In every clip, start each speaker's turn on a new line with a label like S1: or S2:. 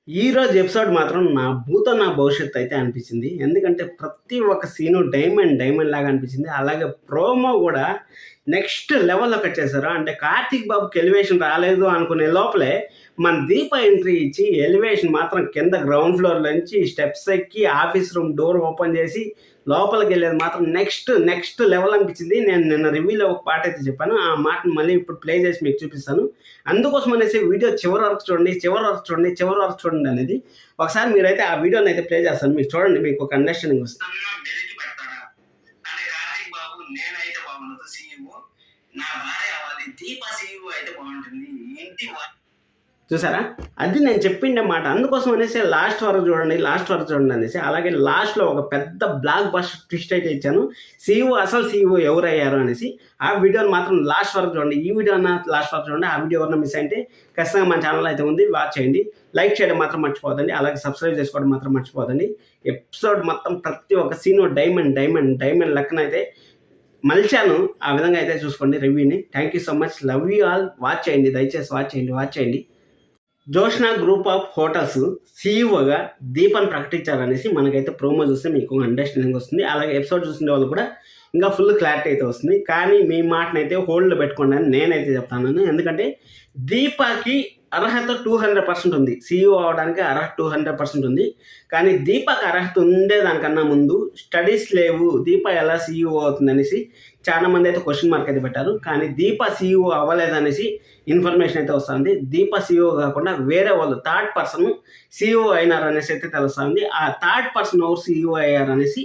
S1: ఈరోజు ఎపిసోడ్ మాత్రం నా భూతం నా భవిష్యత్తు అయితే అనిపించింది. ఎందుకంటే ప్రతి ఒక్క సీను డైమండ్ లాగా అనిపించింది. అలాగే ప్రోమో కూడా నెక్స్ట్ లెవెల్‌లోకొచ్చేసారు. అంటే కార్తీక్ బాబుకి ఎలివేషన్ రాలేదు అనుకునే లోపలే మన దీప ఎంట్రీ ఇచ్చి ఎలివేషన్ మాత్రం కింద గ్రౌండ్ ఫ్లోర్ నుంచి స్టెప్స్ ఎక్కి ఆఫీస్ రూమ్ డోర్ ఓపెన్ చేసి లోపలికెళ్ళేది మాత్రం నెక్స్ట్ లెవెల్ అనిపించింది. నేను నిన్న రివ్యూలో ఒక పాట అయితే చెప్పాను. ఆ మాటను మళ్ళీ ఇప్పుడు ప్లే చేసి మీకు చూపిస్తాను. అందుకోసం అనేసి వీడియో చివరి వరకు చూడండి అనేది. ఒకసారి మీరైతే ఆ వీడియోని అయితే ప్లే చేస్తాను. మీరు చూడండి, మీకు ఒక అండర్‌స్టాండింగ్ వస్తుంది. నా భార్య అవ్వాలి, దీప సీఈఓ అయితే బాగుంటుంది. ఇంటి చూసారా, అది నేను చెప్పిండే మాట. అందుకోసం అనేసి లాస్ట్ వరకు చూడండి అనేసి. అలాగే లాస్ట్లో ఒక పెద్ద బ్లాక్ బస్టర్ ట్విస్ట్ అయితే ఇచ్చాను. అసలు సీఈఓ ఎవరయ్యారు అనేసి. ఆ వీడియోని మాత్రం లాస్ట్ వరకు చూడండి. ఈ వీడియో లాస్ట్ వరకు చూడండి. ఆ వీడియో ఎవరైనా మిస్ అయితే ఖచ్చితంగా మన ఛానల్ అయితే ఉంది, వాచ్ చేయండి. లైక్ చేయడం మాత్రం మర్చిపోదండి. అలాగే సబ్స్క్రైబ్ చేసుకోవడం మాత్రం మర్చిపోదండి. ఎపిసోడ్ మొత్తం ప్రతి ఒక్క సీను డైమండ్ లెక్కన అయితే మలిచాను. ఆ విధంగా అయితే చూసుకోండి రివ్యూని. Thank you so much. Love you all. Watch చేయండి, దయచేసి వాచ్ చేయండి. జోష్నా గ్రూప్ ఆఫ్ హోటల్స్ సీఈఓగా దీపని ప్రకటించారనేసి మనకైతే ప్రోమో చూస్తే మీకు అండర్స్టాండింగ్ వస్తుంది. అలాగే ఎపిసోడ్ చూసిన వాళ్ళు కూడా ఇంకా ఫుల్ క్లారిటీ అయితే వస్తుంది. కానీ మీ మాటనైతే హోల్డ్లో పెట్టుకోండి అని నేనైతే చెప్తాను. ఎందుకంటే దీపాకి అర్హత 200% ఉంది. సీఈఓ అవడానికి అర్హత 200% ఉంది. కానీ దీపకి అర్హత ఉండేదానికన్నా ముందు స్టడీస్ లేవు, దీప ఎలా సీఈఓ అవుతుంది అనేసి చాలామంది అయితే క్వశ్చన్ మార్క్ అయితే పెట్టారు. కానీ దీప సీఈఓ అవ్వలేదనేసి ఇన్ఫర్మేషన్ అయితే వస్తుంది. దీప సీఈఓ కాకుండా వేరే వాళ్ళు థర్డ్ పర్సన్ సీఈఓ అయినారనేసి అయితే తెలుస్తుంది. ఆ థర్డ్ పర్సన్ ఎవరు సీఈఓ అయ్యారనేసి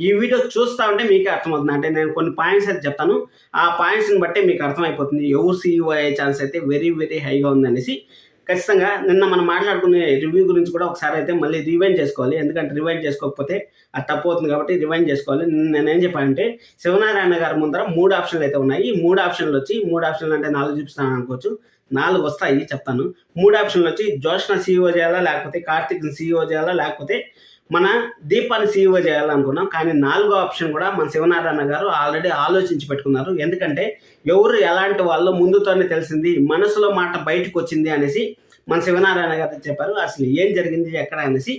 S1: ఈ వీడియో చూస్తూ ఉంటే మీకే అర్థమవుతుంది. అంటే నేను కొన్ని పాయింట్స్ అయితే చెప్తాను. ఆ పాయింట్స్ని బట్టే మీకు అర్థమైపోతుంది ఎవరు సీఈఓ అయ్యే ఛాన్స్ అయితే వెరీ హైగా ఉందనేసి. ఖచ్చితంగా నిన్న మనం మాట్లాడుకునే రివ్యూ గురించి కూడా ఒకసారి అయితే మళ్ళీ రివైండ్ చేసుకోవాలి. ఎందుకంటే రివైండ్ చేసుకోకపోతే అది తప్పు అవుతుంది కాబట్టి రివైండ్ చేసుకోవాలి. నేనేం చెప్పానంటే శివనారాయణ గారి ముందర 3 ఆప్షన్లు అయితే ఉన్నాయి. ఈ 3 ఆప్షన్లు వచ్చి 3 ఆప్షన్లు అంటే 4 చూపిస్తాను అనుకోవచ్చు. 4 వస్తాయి, చెప్తాను. 3 ఆప్షన్లు వచ్చి జోష్న సీఈఓ చేయాలా, లేకపోతే కార్తిక్ని సీఈఓ చేయాలా, లేకపోతే మన దీపాన్ని సీఈఓ చేయాలనుకున్నాం. కానీ 4వ ఆప్షన్ కూడా మన శివనారాయణ గారు ఆల్రెడీ ఆలోచించి పెట్టుకున్నారు. ఎందుకంటే ఎవరు ఎలాంటి వాళ్ళో ముందుతోనే తెలిసింది, మనసులో మాట బయటకు వచ్చింది అనేసి మన శివనారాయణ గారు చెప్పారు. అసలు ఏం జరిగింది ఎక్కడ అనేసి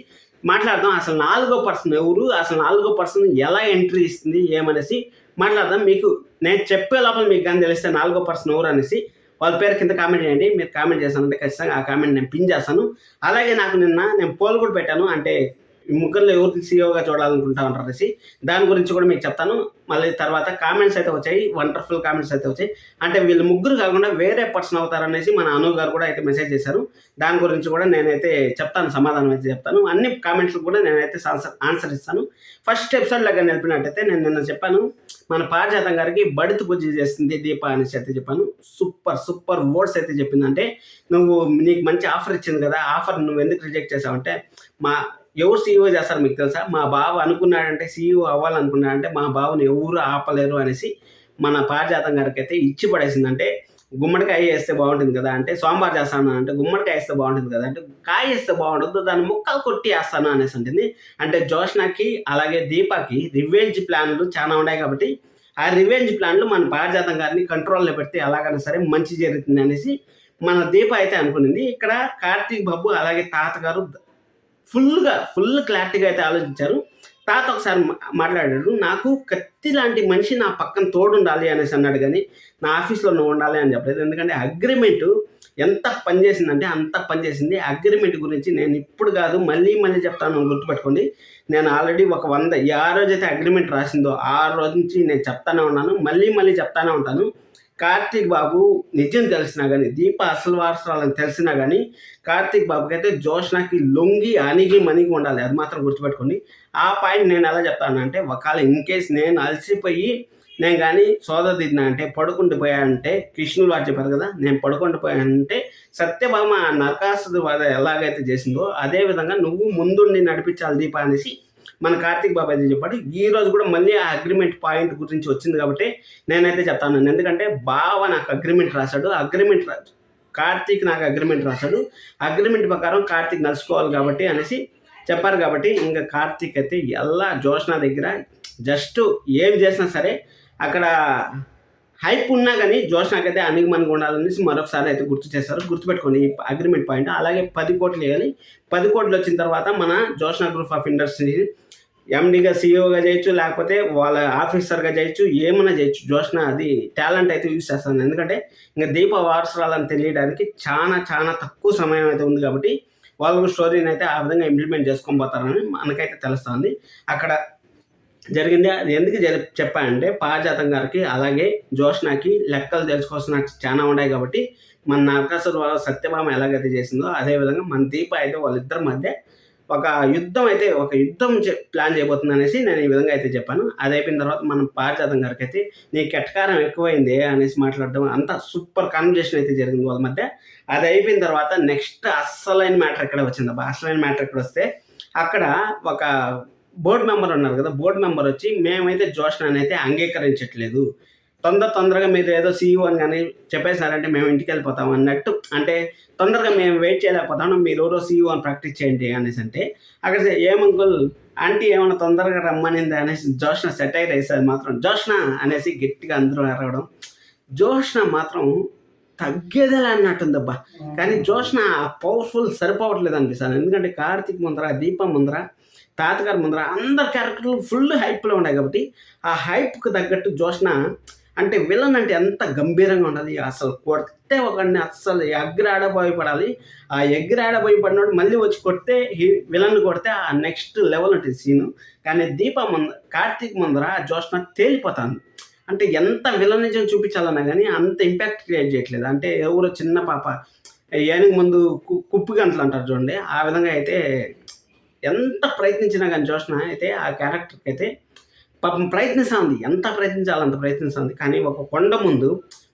S1: మాట్లాడదాం. అసలు 4వ పర్సన్ ఎవరు, అసలు 4వ పర్సన్ ఎలా ఎంట్రీ ఇస్తుంది ఏమనేసి మాట్లాడదాం. మీకు నేను చెప్పే లోపల మీకు కానీ తెలిస్తే 4వ పర్సన్ ఎవరు అనేసి వాళ్ళ పేరు కింద కామెంట్ చేయండి. మీరు కామెంట్ చేశానంటే ఖచ్చితంగా ఆ కామెంట్ నేను పిన్ చేస్తాను. అలాగే నాకు నిన్న నేను పోల్ కూడా పెట్టాను. అంటే ఈ ముగ్గురులో ఎవరికి సీఈఓగా చూడాలనుకుంటా ఉంటారు అనేసి. దాని గురించి కూడా మీకు చెప్తాను. మళ్ళీ తర్వాత కామెంట్స్ అయితే వచ్చాయి, వండర్ఫుల్ కామెంట్స్ అయితే వచ్చాయి. అంటే వీళ్ళు ముగ్గురు కాకుండా వేరే పర్సన్ అవుతారనేసి మన అను గారు కూడా అయితే మెసేజ్ చేశారు. దాని గురించి కూడా నేనైతే చెప్తాను, సమాధానం అయితే చెప్తాను. అన్ని కామెంట్స్ కూడా నేనైతే ఆన్సర్ ఇస్తాను. ఫస్ట్ ఎపిసోడ్ లాగా నిలిపినట్టయితే నేను నిన్న చెప్పాను, మన పారిజాతం గారికి బడితు పూజ చేస్తుంది దీప అనేసి అయితే చెప్పాను. సూపర్ వర్డ్స్ అయితే చెప్పిందంటే, నీకు మంచి ఆఫర్ ఇచ్చింది కదా, ఆఫర్ నువ్వు ఎందుకు రిజెక్ట్ చేసావంటే, ఎవరు సీఈఓ చేస్తారు మీకు తెలుసా, మా బావ అనుకున్నాడంటే సీఈఓ అవ్వాలనుకున్నాడంటే మా బావని ఎవరు ఆపలేరు అనేసి మన పారిజాతం గారికి అయితే ఇచ్చి పడేసిందంటే, గుమ్మడికాయ వేస్తే బాగుంటుంది కదా అంటే, సాంబార్ చేస్తాను అంటే గుమ్మడికాయ వేస్తే బాగుంటుంది కదా అంటే, కాయ వేస్తే బాగుంటుంది, దాన్ని ముక్కలు కొట్టి వేస్తాను అనేసి అంటుంది. అంటే జోష్నాకి అలాగే దీపాకి రివెంజ్ ప్లాన్లు చాలా ఉన్నాయి కాబట్టి ఆ రివెంజ్ ప్లాన్లు మన పారిజాతం గారిని కంట్రోల్లో పెడితే ఎలాగైనా సరే మంచి జరుగుతుంది అనేసి మన దీప అయితే అనుకునింది. ఇక్కడ కార్తీక్ బాబు అలాగే తాతగారు ఫుల్ క్లారిటీగా అయితే ఆలోచించారు. తాత ఒకసారి మాట్లాడాడు, నాకు కత్తి లాంటి మనిషి నా పక్కన తోడుండాలి అనేసి అన్నాడు. కానీ నా ఆఫీస్లో నువ్వు ఉండాలి అని చెప్పలేదు. ఎందుకంటే అగ్రిమెంట్ ఎంత పనిచేసిందంటే అంత పనిచేసింది. అగ్రిమెంట్ గురించి నేను ఇప్పుడు కాదు మళ్ళీ చెప్తాను, గుర్తుపెట్టుకోండి. నేను ఆల్రెడీ ఒక 100 ఆ రోజైతే అగ్రిమెంట్ రాసిందో ఆ రోజు నుంచి నేను చెప్తానే ఉన్నాను, మళ్ళీ చెప్తానే ఉంటాను. కార్తీక్ బాబు నిజం తెలిసినా కానీ, దీప అసలు వారసురాలని తెలిసినా కానీ కార్తీక్ బాబుకి అయితే జోష్నాకి లొంగి అణిగి మణిగి ఉండాలి. అది మాత్రం గుర్తుపెట్టుకోండి. ఆ పాయింట్ నేను ఎలా చెప్తానంటే, ఒకవేళ ఇన్ కేస్ నేను అలసిపోయి నేను కానీ సోదరిదిద్దినా అంటే, పడుకుండిపోయానంటే, కృష్ణులు వారు చెప్పారు కదా, నేను పడుకుండిపోయానంటే సత్యభామ నరకాసుడి వధ ఎలాగైతే చేసిందో అదేవిధంగా నువ్వు ముందుండి నడిపించాలి దీప అనేసి మన కార్తీక్ బాబు అయితే చెప్పాడు. ఈ రోజు కూడా మళ్ళీ ఆ అగ్రిమెంట్ పాయింట్ గురించి వచ్చింది కాబట్టి నేనైతే చెప్తాను. ఎందుకంటే బావ నాకు అగ్రిమెంట్ రాశాడు, కార్తీక్ నాకు అగ్రిమెంట్ రాశాడు, అగ్రిమెంట్ ప్రకారం కార్తీక్ నడుచుకోవాలి కాబట్టి అనేసి చెప్పారు. కాబట్టి ఇంకా కార్తీక్ అయితే ఎలా జోష్నా దగ్గర జస్ట్ ఏం చేసినా సరే అక్కడ హైప్ ఉన్నా కానీ జోష్నాకైతే అణిగిమణిగి ఉండాలనేసి మరొకసారి అయితే గుర్తు చేశారు. గుర్తుపెట్టుకోండి ఈ అగ్రిమెంట్ పాయింట్. అలాగే 10 కోట్లు వేయాలి. 10 కోట్లు వచ్చిన తర్వాత మన జోష్నా గ్రూప్ ఆఫ్ ఇండస్ట్రీ ఎండీగా సీఈఓగా చేయొచ్చు, లేకపోతే వాళ్ళ ఆఫీసర్గా చేయొచ్చు, ఏమైనా చేయొచ్చు. జోష్నా అది టాలెంట్ అయితే యూజ్ చేస్తాను. ఎందుకంటే ఇంకా దీప వారసురాలని తెలియడానికి చాలా చాలా తక్కువ సమయం అయితే ఉంది కాబట్టి వాళ్ళు స్టోరీని అయితే ఆ విధంగా ఇంప్లిమెంట్ చేసుకొని పోతారని మనకైతే తెలుస్తుంది. అక్కడ జరిగింది అది ఎందుకు చెప్పానంటే పారిజాతం గారికి అలాగే జోష్నాకి లెక్కలు తెలుసుకోవాల్సిన చాలా ఉన్నాయి కాబట్టి మన నరకాసుర సత్యభామ ఎలాగైతే చేసిందో అదేవిధంగా మన దీప అయితే వాళ్ళిద్దరి మధ్య ఒక యుద్ధం ప్లాన్ చేయబోతుంది అనేసి నేను ఈ విధంగా అయితే చెప్పాను. అది అయిపోయిన తర్వాత మనం పారిజాతం గారికి అయితే నీకు ఎటకారం ఎక్కువైంది అనేసి మాట్లాడడం అంతా సూపర్ కాన్వర్జేషన్ అయితే జరిగింది వాళ్ళ మధ్య. అది అయిపోయిన తర్వాత నెక్స్ట్ అస్సలైన మ్యాటర్ ఎక్కడ వచ్చిందబ్బా. అసలైన మ్యాటర్ ఎక్కడ వస్తే అక్కడ ఒక బోర్డు మెంబర్ ఉన్నారు కదా, బోర్డు మెంబర్ వచ్చి మేమైతే జోష్నాని అయితే అంగీకరించట్లేదు, తొందరగా మీరు ఏదో సీఈఓ అని కానీ చెప్పేసారంటే మేము ఇంటికి వెళ్ళిపోతాం అన్నట్టు, అంటే తొందరగా మేము వెయిట్ చేయలేకపోతాము, మీరు ఎవరో సీఈఓ అని ప్రాక్టీస్ చేయండి అనేసి అంటే అక్కడ ఏమంకుల్ ఆంటీ ఏమైనా తొందరగా రమ్మనింది అనేసి జోష్నా సెటైర్ వేసేది మాత్రం జోష్నా అనేసి గట్టిగా అందరూ అరవడం. జోష్నా మాత్రం తగ్గేదేలా అన్నట్టుందబ్బా. కానీ జోష్నా పవర్ఫుల్ సరిపోవట్లేదు అనిపిస్తాను. ఎందుకంటే కార్తీక్ ముందర, దీప ముందర, తాతగారు ముందర అందరి క్యారెక్టర్లు ఫుల్ హైప్లో ఉన్నాయి కాబట్టి ఆ హైప్కి తగ్గట్టు జోష్నా అంటే విలన్ అంటే ఎంత గంభీరంగా ఉండాలి, అసలు కొడితే ఒకడిని అస్సలు ఎగ్గిరాడబోయి పడాలి. ఆ ఎగ్గిరాడబోయి పడినోడు మళ్ళీ వచ్చి కొడితే విలన్ కొడితే ఆ నెక్స్ట్ లెవెల్ ఉంటుంది సీను. కానీ కార్తీక్ ముందర జోష్నా తేలిపోతాను. అంటే ఎంత విలన్ నిజం చూపించాలన్నా కానీ అంత ఇంపాక్ట్ క్రియేట్ చేయట్లేదు. అంటే ఎవరో చిన్న పాప ఏనుగు ముందు కుప్పు గంటలు అంటారు చూడండి, ఆ విధంగా అయితే ఎంత ప్రయత్నించినా కానీ జోష్నా అయితే ఆ క్యారెక్టర్కి అయితే పాపం ప్రయత్నిస్తూ ఉంది. ఎంత ప్రయత్నించాలో అంత ప్రయత్నిస్తూ ఉంది. కానీ ఒక కొండ ముందు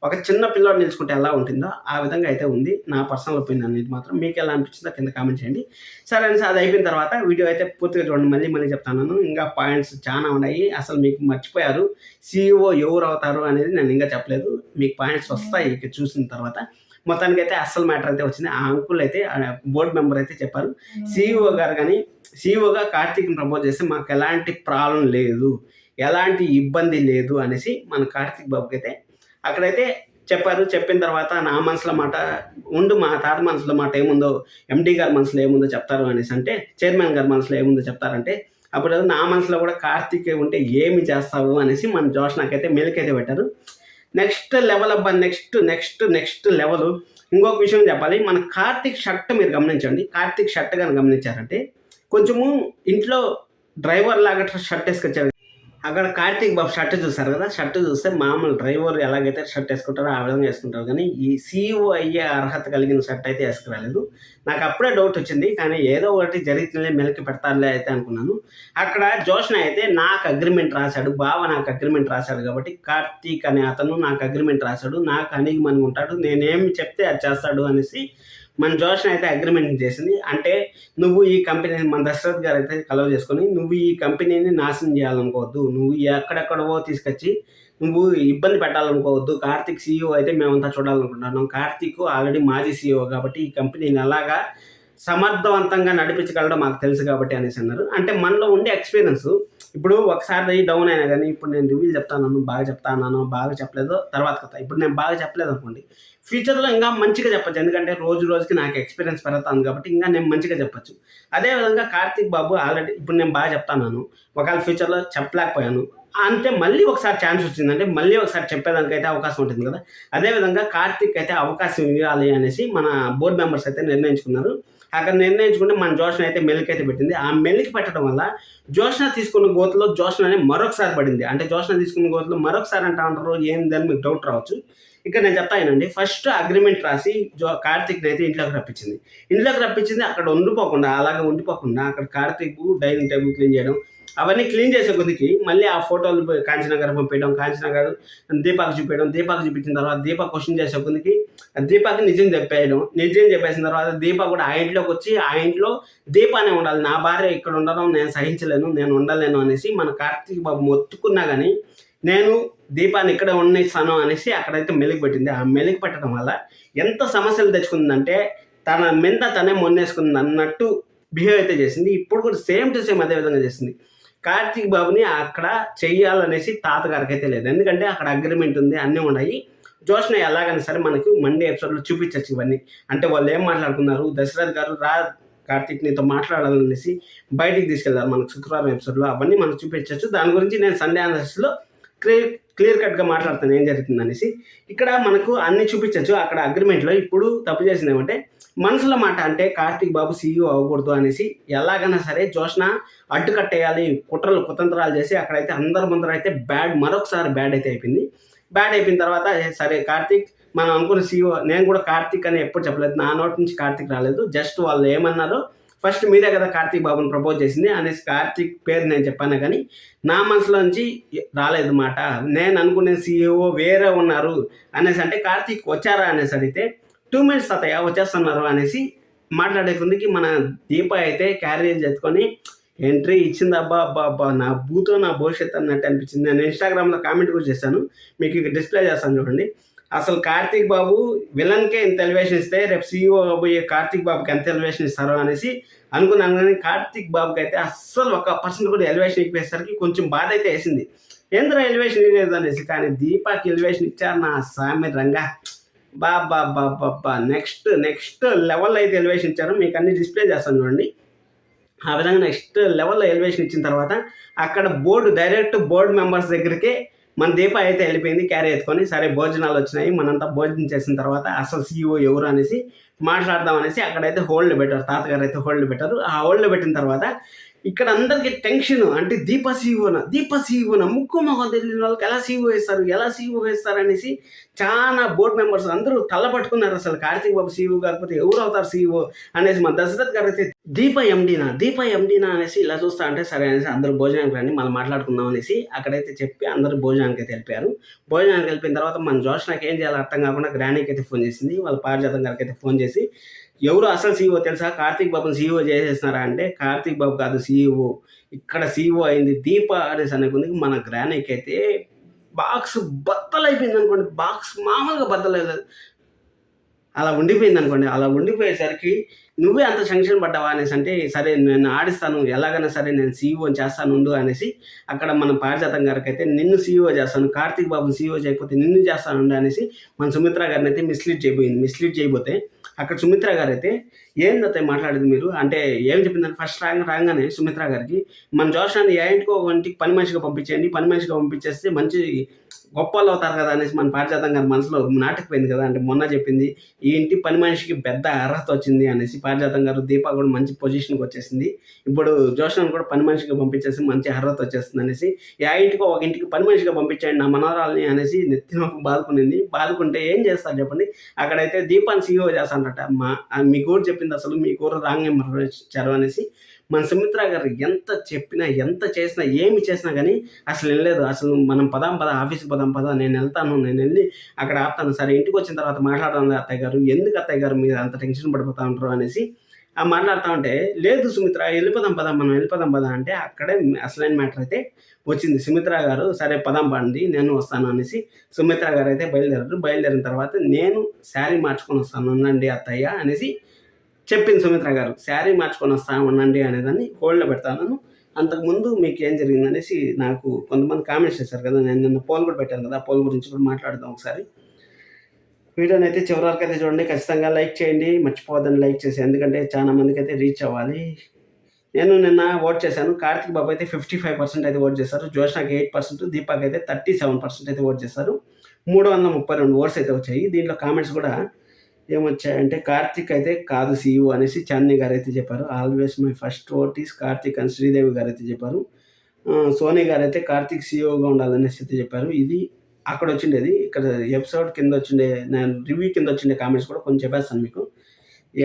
S1: ఒక చిన్న పిల్లోడు నిలుచుకుంటే ఎలా ఉంటుందో ఆ విధంగా అయితే ఉంది. నా పర్సనల్ ఒపీనియన్ ఇది మాత్రం. మీకు ఎలా అనిపించిందో కింద కామెంట్ చేయండి. సరే అని అది అయిపోయిన తర్వాత వీడియో అయితే పూర్తిగా చూడండి. మళ్ళీ చెప్తాను. ఇంకా పాయింట్స్ చాలా ఉన్నాయి. అసలు మీకు మర్చిపోయారు సీఈఓ ఎవరు అవుతారు అనేది నేను ఇంకా చెప్పలేదు. మీకు పాయింట్స్ వస్తాయి ఇక చూసిన తర్వాత. మొత్తానికి అయితే అస్సలు మ్యాటర్ అయితే వచ్చింది. ఆ అంకుల్ అయితే బోర్డు మెంబర్ అయితే చెప్పారు, సీఈఓ గారు కానీ సీఈఓగా కార్తీక్ని ప్రపోజ్ చేస్తే మాకు ఎలాంటి ప్రాబ్లం లేదు, ఎలాంటి ఇబ్బంది లేదు అనేసి మన కార్తీక్ బాబుకి అయితే అక్కడైతే చెప్పారు. చెప్పిన తర్వాత నా మనసులో మాట మా తాత మనసులో మాట ఏముందో, ఎండీ గారి మనసులో ఏముందో చెప్తారు అనేసి అంటే, చైర్మన్ గారి మనసులో ఏముందో చెప్తారంటే అప్పుడు నా మనసులో కూడా కార్తీక్ ఉంటే ఏమి చేస్తావు అనేసి మన జోష్నాకైతే మెలికైతే పెట్టారు. నెక్స్ట్ లెవెల్ అబ్బా, నెక్స్ట్ లెవెల్. ఇంకొక విషయం చెప్పాలి, మన కార్తీక్ షర్ట్ మీరు గమనించండి. కార్తీక్ షర్ట్ కానీ గమనించారంటే కొంచెము ఇంట్లో డ్రైవర్ లాగా షర్ట్ వేసుకొచ్చారు. అక్కడ కార్తీక్ బాబు షర్ట్ చూస్తారు కదా, షర్ట్ చూస్తే మామూలు డ్రైవర్ ఎలాగైతే షర్ట్ వేసుకుంటారో ఆ విధంగా వేసుకుంటారు. కానీ ఈ సీఈఓ అయ్యే అర్హత కలిగిన షర్ట్ అయితే వేసుకురాలేదు. నాకు అప్పుడే డౌట్ వచ్చింది. కానీ ఏదో ఒకటి జరిగితే మెలికి పెడతానులే అయితే అనుకున్నాను. అక్కడ జోష్నా అయితే నాకు అగ్రిమెంట్ రాశాడు, బావ నాకు అగ్రిమెంట్ రాశాడు కాబట్టి కార్తీక్ అనే అతను నాకు అగ్రిమెంట్ రాశాడు, నాకు అణిగిమణిగి ఉంటాడు, నేనేమి చెప్తే అది చేస్తాడు అనేసి మన జోష్నా అయితే అగ్రిమెంట్ చేసింది. అంటే నువ్వు ఈ కంపెనీని, మన దశరథ్ గారు అయితే కలవ చేసుకొని, నువ్వు ఈ కంపెనీని నాశనం చేయాలనుకోవద్దు, నువ్వు ఎక్కడెక్కడవో తీసుకొచ్చి నువ్వు ఇబ్బంది పెట్టాలనుకోవద్దు. కార్తీక్ సీఈఓ అయితే మేమంతా చూడాలనుకుంటున్నాం. కార్తీక్ ఆల్రెడీ మాజీ సీఈఓ కాబట్టి ఈ కంపెనీని ఎలాగా సమర్థవంతంగా నడిపించగలడం మాకు తెలుసు కాబట్టి అనేసి అన్నారు. అంటే మనలో ఉండే ఎక్స్పీరియన్స్ ఇప్పుడు ఒకసారి డౌన్ అయినా కానీ, ఇప్పుడు నేను రివ్యూలు చెప్తాను, బాగా చెప్పలేదు తర్వాత కథ. ఇప్పుడు నేను బాగా చెప్పలేదు అనుకోండి, ఫ్యూచర్లో ఇంకా మంచిగా చెప్పచ్చు. ఎందుకంటే రోజుకి నాకు ఎక్స్పీరియన్స్ పెరుగుతాను కాబట్టి ఇంకా నేను మంచిగా చెప్పచ్చు. అదేవిధంగా కార్తీక్ బాబు ఆల్రెడీ ఇప్పుడు నేను బాగా చెప్తాను, ఒకవేళ ఫ్యూచర్లో చెప్పలేకపోయాను అంటే మళ్ళీ ఒకసారి ఛాన్స్ వచ్చిందంటే మళ్ళీ ఒకసారి చెప్పేదానికైతే అవకాశం ఉంటుంది కదా. అదేవిధంగా కార్తీక్ అయితే అవకాశం ఇవ్వాలి అనేసి మన బోర్డు మెంబర్స్ అయితే నిర్ణయించుకున్నారు. అక్కడ నిర్ణయించుకుంటే మన జోష్నా అయితే మెలికైతే పెట్టింది. ఆ మెలికి పెట్టడం వల్ల జోష్నా తీసుకున్న గోతులో జోష్నానే మరొకసారి పడింది. అంటే జోష్నా తీసుకున్న గోతులో మరొకసారి అంటారు ఏందని మీకు డౌట్ రావచ్చు. ఇక్కడ నేను చెప్తానండి, ఫస్ట్ అగ్రిమెంట్ రాసి కార్తీక్ని అయితే ఇంట్లోకి రప్పించింది. అక్కడ ఉండిపోకుండా అక్కడ కార్తీక్ డైనింగ్ టేబుల్ క్లీన్ చేయడం, అవన్నీ క్లీన్ చేసే కొద్దికి మళ్ళీ ఆ ఫోటోలు కాంచనగర్ పంపించడం, కాంచనగర్ దీపాకు చూపించిన తర్వాత దీపా క్వశ్చన్ చేసే కొద్దికి దీపాకి నిజం చెప్పేసిన తర్వాత దీపా కూడా ఆ ఇంట్లోకి వచ్చి ఆ ఇంట్లో దీపానే ఉండాలి, నా భార్య ఇక్కడ ఉండడం నేను సహించలేను, నేను ఉండలేను అనేసి మన కార్తీక్ బాబు మొత్తుకున్నా కానీ నేను దీపాన్ని ఇక్కడ ఉన్నిస్తాను అనేసి అక్కడైతే మెలికి పెట్టింది. ఆ మెలికి పెట్టడం వల్ల ఎంత సమస్యలు తెచ్చుకుందంటే తన మీద తనే మొన్నేసుకుంది అన్నట్టు బిహేవ్ అయితే చేసింది. ఇప్పుడు కూడా సేమ్ టు సేమ్ అదే విధంగా చేసింది. కార్తీక్ బాబుని అక్కడ చెయ్యాలనేసి తాతగారికి అయితే లేదు. ఎందుకంటే అక్కడ అగ్రిమెంట్ ఉంది, అన్నీ ఉన్నాయి. జోష్న ఎలాగైనా సరే మనకు మండే ఎపిసోడ్లో చూపించచ్చు ఇవన్నీ. అంటే వాళ్ళు ఏం మాట్లాడుకున్నారు, దశరథ్ గారు కార్తీక్ నీతో మాట్లాడాలనేసి బయటికి తీసుకెళ్తారు మనకు శుక్రవారం ఎపిసోడ్లో, అవన్నీ మనకు చూపించచ్చు. దాని గురించి నేను సండే అనాలిసిస్లో క్లియర్ కట్గా మాట్లాడుతాను ఏం జరుగుతుంది అనేసి. ఇక్కడ మనకు అన్ని చూపించచ్చు. అక్కడ అగ్రిమెంట్లో ఇప్పుడు తప్పు చేసింది ఏమంటే మనసులో మాట, అంటే కార్తీక్ బాబు సీఈఓ అవ్వకూడదు అనేసి ఎలాగైనా సరే జోష్న అడ్డుకట్టేయాలి, కుతంత్రాలు చేసి అక్కడైతే అందరి ముందర అయితే మరొకసారి బ్యాడ్ అయితే అయిపోయింది. బ్యాడ్ అయిపోయిన తర్వాత సరే కార్తీక్ మనం అనుకున్న సీఈఓ, నేను కూడా కార్తీక్ అని ఎప్పుడు చెప్పలేదు, నా నోటి నుంచి కార్తీక్ రాలేదు, జస్ట్ వాళ్ళు ఏమన్నారో ఫస్ట్ మీరే కదా కార్తీక్ బాబుని ప్రపోజ్ చేసింది అనేసి కార్తీక్ పేరు నేను చెప్పాను, కానీ నా మనసులోంచి రాలేదు మాట. నేను అనుకునే సీఈఓ వేరే ఉన్నారు అనేసి, అంటే కార్తీక్ వచ్చారా అనేసి అడిగితే 2 minutes తాతయ్య వచ్చేస్తున్నారు అనేసి మాట్లాడే ముందుకి మన దీప అయితే క్యారేజ్ ఎత్తుకొని ఎంట్రీ ఇచ్చింది. అబ్బా నా భూతో నా భవిష్యత్తు అన్నట్టు అనిపించింది. నేను ఇన్స్టాగ్రామ్లో కామెంట్ కూడా చేశాను, మీకు ఇక డిస్ప్లే చేస్తాను చూడండి. అసలు కార్తీక్ బాబు విలన్కే ఇంత ఎలివేషన్ ఇస్తే రేపు సీఈఓ పోయే కార్తీక్ బాబుకి ఎంత ఎలివేషన్ ఇస్తారో అనేసి అనుకున్నాను. కానీ కార్తీక్ బాబుకి అయితే అస్సలు 1% కూడా ఎలివేషన్ ఇచ్చేసరికి కొంచెం బాధ అయితే వేసింది, ఎందుకు ఎలివేషన్ ఇవ్వలేదు అనేసి. కానీ దీపాకి ఎలివేషన్ ఇచ్చారు నా సామి రంగా. బాబా నెక్స్ట్ లెవెల్ అయితే ఎలివేషన్ ఇచ్చారు, మీకు అన్ని డిస్ప్లే చేస్తాను చూడండి. ఆ విధంగా నెక్స్ట్ లెవెల్లో ఎలివేషన్ ఇచ్చిన తర్వాత అక్కడ డైరెక్ట్ బోర్డు మెంబర్స్ దగ్గరికే మన దీప అయితే వెళ్ళిపోయింది క్యారీ ఎత్తుకొని. సరే భోజనాలు వచ్చినాయి, మనంతా భోజనం చేసిన తర్వాత అసలు సీఈఓ ఎవరు అనేసి మాట్లాడదాం అనేసి అక్కడైతే హోల్డ్ పెట్టారు, తాతగారు అయితే హోల్డ్ పెట్టారు. ఆ హోల్డ్ పెట్టిన తర్వాత ఇక్కడ అందరికీ టెన్షన్, అంటే దీప సీఈఓన ముక్కు మొహం తెలియని వాళ్ళకి ఎలా సీఈఓ వేస్తారు అనేసి చాలా బోర్డు మెంబర్స్ అందరూ తల్లపట్టుకున్నారు. అసలు కార్తీక్ బాబు సీఈఓ కాకపోతే ఎవరు అవుతారు సీఈఓ అనేసి. మన దశరథ్ గారు అయితే దీప ఎండీనా అనేసి ఇలా చూస్తా అంటే సరే అనేసి అందరూ భోజనానికి రండి మనం మాట్లాడుకుందాం అనేసి అక్కడైతే చెప్పి అందరూ భోజనానికి అయితే వెళ్ళిపోయారు. భోజనానికి వెళ్ళిపోయిన తర్వాత మన జోష్నకి ఏం చేయాలో అర్థం కాకుండా గ్రానీకి అయితే ఫోన్ చేసింది. వాళ్ళ పారిజాతం గారికి అయితే ఫోన్ చేసి ఎవరు అసలు సీఈఓ తెలుసా, కార్తీక్ బాబుని సీఈఓ చేసేసినారా అంటే కార్తీక్ బాబు కాదు సీఈఓ, ఇక్కడ సీఈఓ అయింది దీప అనేసి అనుకుంది. మన గ్రానీకి అయితే బాక్స్ బద్దలు అయిపోయింది అనుకోండి, బాక్స్ మామూలుగా బద్దలేదు, అలా ఉండిపోయింది అనుకోండి. అలా ఉండిపోయేసరికి నువ్వే అంత టెన్షన్ పడ్డావా అనేసి అంటే సరే నేను ఆడిస్తాను, ఎలాగైనా సరే నేను సీఈఓని చేస్తాను ఉండు అనేసి అక్కడ మన పారిజాతం గారికి అయితే నిన్ను సీఈఓ చేస్తాను, కార్తీక్ బాబుని సీఈఓ చేయకపోతే నిన్ను చేస్తాను అనేసి మన సుమిత్ర గారిని అయితే మిస్లీడ్ చేయబోతే అక్కడ సుమిత్ర గారు అయితే ఏందైతే మాట్లాడేది మీరు అంటే ఏం చెప్పిందని ఫస్ట్ రాగానే సుమిత్ర గారికి మన జోషాన్ని ఇంటికో ఇంటికి పని మనిషిగా పంపించేయండి, పని మనిషిగా పంపించేస్తే మంచి గొప్ప వాళ్ళు అవుతారు కదా అనేసి మన పారిజాతం గారి మనసులో నాటకపోయింది కదా. అంటే మొన్న చెప్పింది ఈ ఇంటి పని మనిషికి పెద్ద అర్హత వచ్చింది అనేసి, పారిజాతం గారు దీప కూడా మంచి పొజిషన్కి వచ్చేసింది, ఇప్పుడు జోషాన్ని కూడా పని మనిషిగా పంపించేసి మంచి అర్హత వచ్చేస్తుంది అనేసి, ఒక ఇంటికి పని మనిషిగా పంపించండి నా మనవరాలని అనేసి నెత్తిన బాదుకుంటే ఏం చేస్తారు చెప్పండి. అక్కడైతే దీపాన్ని సీఈఓ చేస్తానట. మీ కూర చెప్పింది అసలు మీ కూర రాంగ్ ఇచ్చారు అనేసి మన సుమిత్ర గారు ఎంత చెప్పినా ఎంత చేసినా ఏమి చేసినా కానీ అసలు వెళ్ళలేదు. అసలు మనం ఆఫీస్కి పదాం నేను వెళ్తాను, నేను వెళ్ళి అక్కడ ఆపుతాను, సరే ఇంటికి వచ్చిన తర్వాత మాట్లాడదాం అత్తయ్య గారు, ఎందుకు అత్తయ్య గారు మీరు అంత టెన్షన్ పడిపోతూ ఉంటారు అనేసి మాట్లాడుతూ ఉంటే లేదు సుమిత్ర మనం వెళ్ళిపోదాం పదా అంటే అక్కడే అసలైన మ్యాటర్ అయితే వచ్చింది. సుమిత్ర గారు సరే పదాం పండి నేను వస్తాను అనేసి సుమిత్ర గారు అయితే బయలుదేరిన తర్వాత నేను శారీ మార్చుకొని వస్తాను ఉండండి అత్తయ్య అనేసి చెప్పింది సుమిత్ర గారు. శారీ మార్చుకొని వస్తాను ఉండండి అనేదాన్ని హోల్డ్లో పెడతాను. అంతకుముందు మీకు ఏం జరిగింది అనేసి నాకు కొంతమంది కామెంట్స్ చేశారు కదా, నేను నిన్న పోల్ కూడా పెట్టాను కదా, ఆ పోల్ గురించి కూడా మాట్లాడదాం ఒకసారి. వీడియోని అయితే చివరి వరకు అయితే చూడండి, ఖచ్చితంగా లైక్ చేయండి, మర్చిపోవద్దని లైక్ చేసి, ఎందుకంటే చాలా మందికి అయితే రీచ్ అవ్వాలి. నేను నిన్న ఓట్ చేశాను, కార్తీక్ బాబు అయితే 55% అయితే ఓట్ చేశారు, జోష్నాకి 8%, దీపాకి అయితే 37% అయితే ఓట్ చేశారు. 332 ఓట్స్ అయితే వచ్చాయి. దీంట్లో కామెంట్స్ కూడా ఏమొచ్చాయంటే కార్తీక్ అయితే కాదు సీఈఓ అనేసి చాందిని గారు అయితే చెప్పారు. Always my first vote is Karthik అని శ్రీదేవి గారు అయితే చెప్పారు. సోనీ గారు అయితే కార్తీక్ సీఈఓగా ఉండాలనేసి అయితే చెప్పారు. ఇది అక్కడ వచ్చిండేది. ఇక్కడ ఎపిసోడ్ కింద వచ్చిండే నేను రివ్యూ కింద వచ్చిండే కామెంట్స్ కూడా కొంచెం చెప్పేస్తాను మీకు,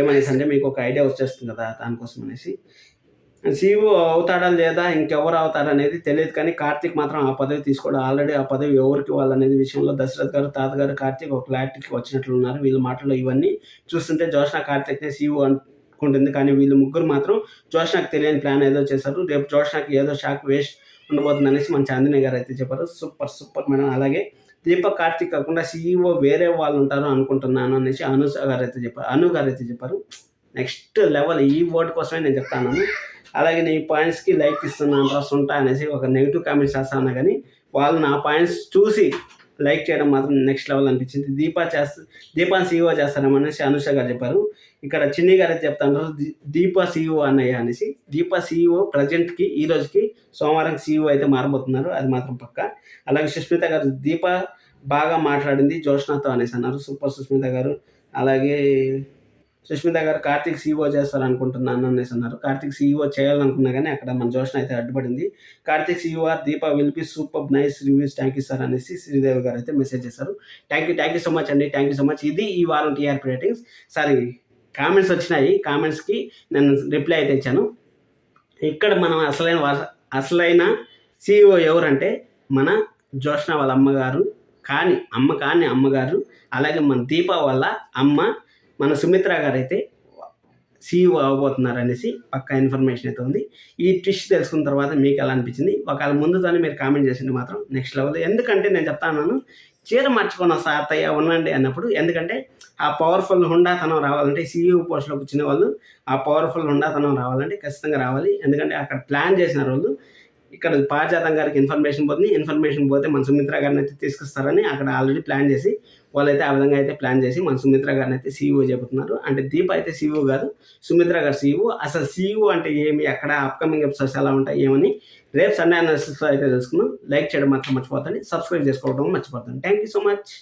S1: ఏమనేసి అంటే మీకు ఒక ఐడియా వచ్చేస్తుంది కదా దానికోసం అనేసి. సీఈఓ అవుతాడా లేదా ఇంకెవరు అవుతారా అనేది తెలియదు, కానీ కార్తీక్ మాత్రం ఆ పదవి తీసుకోవడం, ఆల్రెడీ ఆ పదవి ఎవరికి వాళ్ళనేది విషయంలో దశరథ్ గారు తాతగారు కార్తీక్ ఒక క్లారిటీకి వచ్చినట్లున్నారు. వీళ్ళ మాటల్లో ఇవన్నీ చూస్తుంటే జోష్నా కార్తీక్నే సీఈఓ అనుకుంటుంది, కానీ వీళ్ళు ముగ్గురు మాత్రం జోష్నాకి తెలియని ప్లాన్ ఏదో చేశారు. రేపు జోష్నాకి ఏదో షాక్ వేస్ట్ ఉండబోతుంది అనేసి మన చాందిని గారు అయితే చెప్పారు. Super madam. అలాగే దీపక్ కార్తీక్ కాకుండా సీఈఓ వేరే వాళ్ళు ఉంటారు అనుకుంటున్నాను అనేసి అను గారు అయితే చెప్పారు. Next level. ఈ వర్డ్ కోసమే నేను చెప్తాను. అలాగే నీ పాయింట్స్కి లైక్ ఇస్తున్నాను రా సుంటా అనేసి ఒక నెగిటివ్ కామెంట్స్ చేస్తా ఉన్నా కానీ వాళ్ళు నా పాయింట్స్ చూసి లైక్ చేయడం మాత్రం నెక్స్ట్ లెవెల్ అనిపించింది. దీపాన్ని సీఈఓ చేస్తారనేసి అనుష గారు చెప్పారు. ఇక్కడ చిన్ని గారు అయితే చెప్తాను దీపా సీఈఓ అన్నయ్య అనేసి. దీపా సీఈఓ ప్రజెంట్కి ఈ రోజుకి సోమవారం సీఈఓ అయితే మారబోతున్నారు, అది మాత్రం పక్క. అలాగే సుష్మిత గారు దీప బాగా మాట్లాడింది జోష్నాతో అనేసి అన్నారు. సూపర్ సుష్మిత గారు. అలాగే సుష్మిత గారు కార్తీక్ సీఈఓ చేస్తారనుకుంటున్నాను అనేసి అన్నారు. కార్తీక్ సీఈఓ చేయాలనుకున్నా కానీ అక్కడ మన జోష్న అయితే అడ్డుపడింది. Karthik CEO Deepa will be super nice reviews, thank you sir అనేసి శ్రీదేవి గారు అయితే మెసేజ్ చేశారు. థ్యాంక్ యూ సో మచ్ అండి, థ్యాంక్ యూ సో మచ్. ఇది ఈ వారం టీఆర్పీ రేటింగ్స్. సరే, కామెంట్స్ వచ్చినాయి, కామెంట్స్కి నేను రిప్లై అయితే ఇచ్చాను. ఇక్కడ మనం అసలైన సీఈఓ ఎవరంటే మన జోష్న వాళ్ళ అమ్మగారు అమ్మగారు. అలాగే మన దీప వాళ్ళ అమ్మ మన సుమిత్ర గారు అయితే సీఈఓ అవ్వబోతున్నారు అనేసి పక్కా ఇన్ఫర్మేషన్ అయితే ఉంది. ఈ ట్విస్ట్ తెలుసుకున్న తర్వాత మీకు ఎలా అనిపించింది? ఒకవేళ ముందుతోనే మీరు కామెంట్ చేసింది మాత్రం నెక్స్ట్ లెవెల్. ఎందుకంటే నేను చెప్తాను, చీర మార్చుకున్న సాతయ్య ఉండండి అన్నప్పుడు, ఎందుకంటే ఆ పవర్ఫుల్ హుండాతనం రావాలంటే సీఈఓ పోస్ట్లో కూర్చునే వాళ్ళు ఆ పవర్ఫుల్ హుండాతనం రావాలంటే ఖచ్చితంగా రావాలి. ఎందుకంటే అక్కడ ప్లాన్ చేసిన వాళ్ళు ఇక్కడ పారిజాతం గారికి ఇన్ఫర్మేషన్ పోతే మన సుమిత్ర గారిని అయితే తీసుకొస్తారని అక్కడ ఆల్రెడీ ప్లాన్ చేసి వాళ్ళైతే ఆ విధంగా అయితే ప్లాన్ చేసి మన సుమిత్ర గారిని అయితే సీఈఓ చెబుతున్నారు. అంటే దీప అయితే సీఈఓ కాదు, సుమిత్ర గారు సీఈఓ. అసలు సీఈఓ అంటే ఏమి, అక్కడ అప్కమింగ్ ఎపిసోడ్స్ ఎలా ఉంటాయి ఏమని రేపు సండే అనాలిసిస్లో అయితే తెలుసుకున్నాం. లైక్ చేయడం మాత్రం మర్చిపోతాను, సబ్స్క్రైబ్ చేసుకోవడం మర్చిపోతాను. Thank you so much.